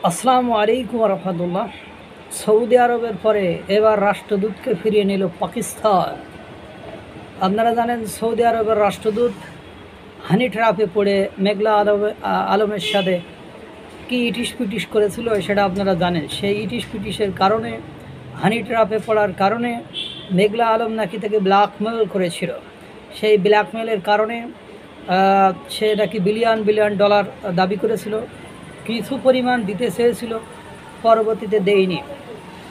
আসসালামু আলাইকুম রহমতুল্লাহ। সৌদি আরবের পরে এবার রাষ্ট্রদূতকে ফিরিয়ে নিল পাকিস্তান। আপনারা জানেন সৌদি আরবের রাষ্ট্রদূত হানি ট্র্যাপে পড়ে মেঘলা আলমের সাথে কি ইটিস পিটিস করেছিল সেটা আপনারা জানেন। সেই ইটিস পিটিসের কারণে, হানি ট্র্যাপে পড়ার কারণে মেঘলা আলম নাকি তাকে ব্ল্যাকমেল করেছিল। সেই ব্ল্যাকমেলের কারণে সে নাকি বিলিয়ন বিলিয়ন ডলার দাবি করেছিল, কিছু পরিমাণ দিতে চেয়েছিল, পরবর্তীতে দেয়নি।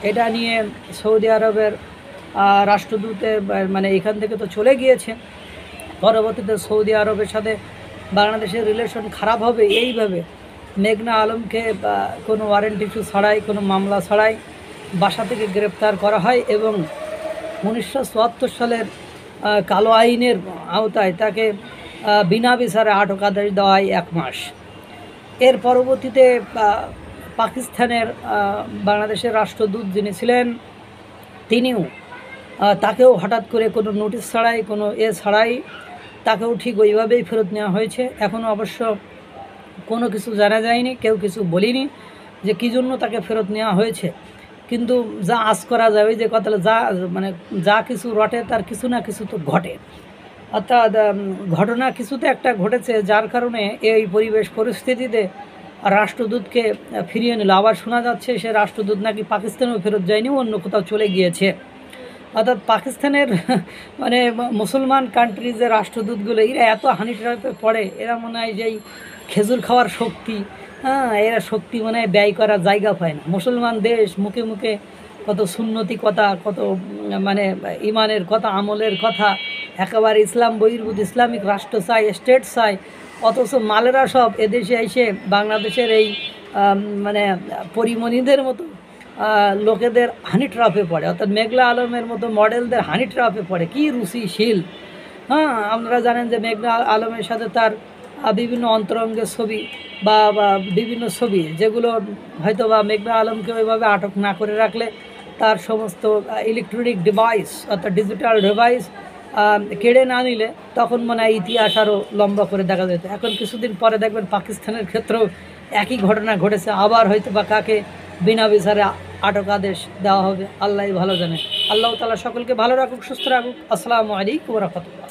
এটা নিয়ে সৌদি আরবের রাষ্ট্রদূতে মানে এখান থেকে তো চলে গিয়েছে। পরবর্তীতে সৌদি আরবের সাথে বাংলাদেশের রিলেশন খারাপ হবে এইভাবে মেঘনা আলমকে কোনো ওয়ারেন্ট ইস্যু ছাড়াই, কোনো মামলা ছাড়াই বাসা থেকে গ্রেপ্তার করা হয় এবং 1974 সালের কালো আইনের আওতায় তাকে বিনা বিচারে আটক আদেশ দেওয়া হয় 1 মাস। এর পরবর্তীতে পাকিস্তানের বাংলাদেশের রাষ্ট্রদূত যিনি ছিলেন তিনিও তাকেও হঠাৎ করে কোনো নোটিশ ছাড়াই, কোনো ছাড়াই তাকেও ঠিক ওইভাবেই ফেরত নেওয়া হয়েছে। এখনও অবশ্য কোনো কিছু জানা যায়নি, কেউ কিছু বলিনি যে কী জন্য তাকে ফেরত নেওয়া হয়েছে। কিন্তু যা আজ করা যায়, ওই যে কথা, যা কিছু রটে তার কিছু না কিছু তো ঘটে। অর্থাৎ ঘটনা কিছুতে একটা ঘটেছে, যার কারণে এই পরিবেশ পরিস্থিতিতে রাষ্ট্রদূতকে ফিরিয়ে নিল। আবার শোনা যাচ্ছে সে রাষ্ট্রদূত নাকি পাকিস্তানেও ফেরত যায়নি, অন্য কোথাও চলে গিয়েছে। অর্থাৎ পাকিস্তানের মানে মুসলমান কান্ট্রিজের রাষ্ট্রদূতগুলো এরা এত হানি ট্র্যাপে পড়ে, এরা মনে হয় যেই খেজুর খাওয়ার শক্তি, এরা শক্তি মনে হয় ব্যয় করার জায়গা পায় না। মুসলমান দেশ, মুখে মুখে কত সুন্নতি কথা, কত মানে ইমানের কথা, আমলের কথা, একেবারে ইসলাম বহির্ভূত ইসলামিক রাষ্ট্র চাই, স্টেট চাই, অথচ মালেরা সব এদেশে এসে বাংলাদেশের এই মানে পরিমণিদের মতো লোকেদের হানি ট্র্যাপে পড়ে। অর্থাৎ মেঘলা আলমের মতো মডেলদের হানি ট্র্যাপে পড়ে। কী রুচিশীল! আপনারা জানেন যে মেঘলা আলমের সাথে তার বিভিন্ন অন্তরঙ্গের ছবি বা বিভিন্ন ছবি, যেগুলো হয়তো বা মেঘলা আলমকে ওইভাবে আটক না করে রাখলে তার সমস্ত ইলেকট্রনিক ডিভাইস অর্থাৎ ডিজিটাল ডিভাইস কেড়ে না নিলে তখন মনে হয় ইতিহাস আরও লম্বা করে দেখা যেত। এখন কিছুদিন পরে দেখবেন পাকিস্তানের ক্ষেত্রেও একই ঘটনা ঘটেছে। আবার হয়তো বা কাকে বিনা বিচারে আটক আদেশ দেওয়া হবে, আল্লাহই ভালো জানে। আল্লাহ তাআলা সকলকে ভালো রাখুক, সুস্থ রাখুক। আসসালামু আলাইকুম ওয়া রাহমাতুল্লাহ।